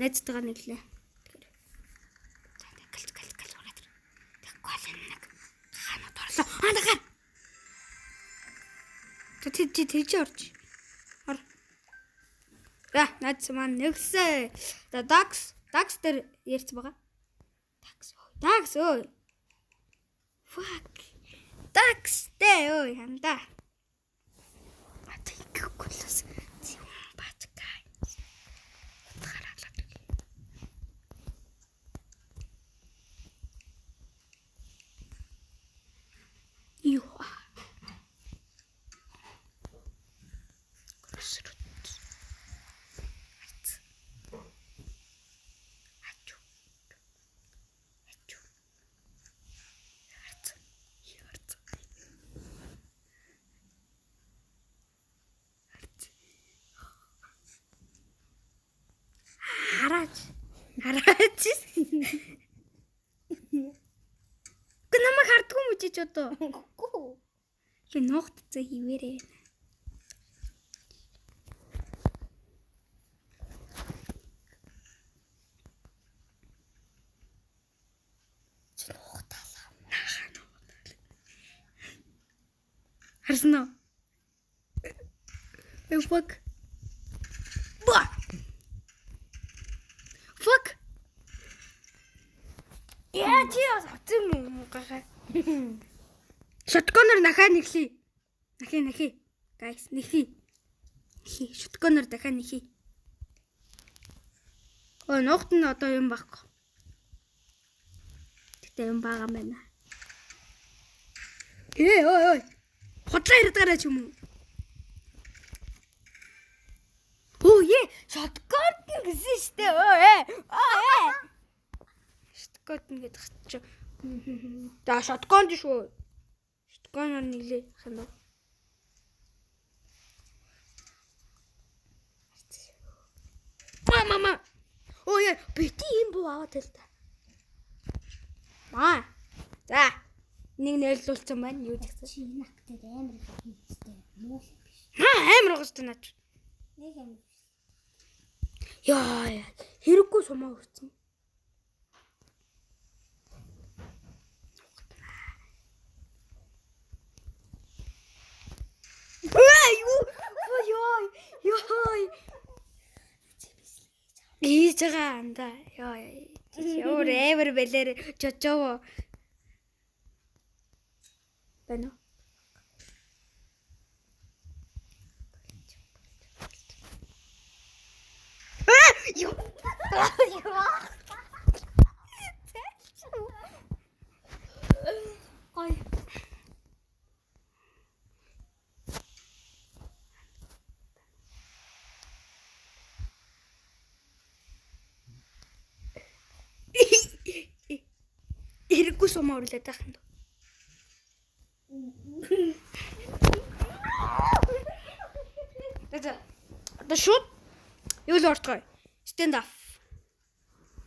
найзтайгаа нэглээ. Тэгэхээр гэлж ороод. Тэгвэл нэг ханаа торлоо. Нахаа. Тэгж орж. Ор. Найз маань нэгсээ. Dax дээр ярьц байгаа. Dax ой. Fuck. Dax дээ ой хандаа. Атикгүлээс зүүн бачкай. Харалаа. Юу. Хараач. Намайг хардггүй юм чи одоо. Үгүй. Би ногтцоо хивээрээ. Чи ногтаалаа. Харсан уу? Fuck. Fuck. Яа чи авсан юм гахаа. Шотгоноор дахиад нэхлий. Нахи. Guys, нэхий. Шотгоноор дахиад нэхий. Ой, ногт нь одоо юм баггүй. Тэгтээ юм байгаа юм байна. Ой. Хотлоо ирдгаараа ч юм уу. Шотгон гэсэн штэ. Шотгон гэдэг чи. Да шотгон шүү. Шотгоноор нэглээ ханаа. Мама. Бити юм буу аваад л та. За. Нэг нэлүүлсэн байна. Юу гэсэн чи энэ актер амар хийхтэй. Муу биш. Амар гостой наач. Нэг юм. Яа, хэрэггүй сумаа өрцөн. Ёй. Ийж байгаа анда. Ёй. Өөр эвэр бэлэр жожоо. Бэнэ. Ой. Хэрэггүй сумаа урлаад таханд. Одоо шууд юу л орцгой. Stand up.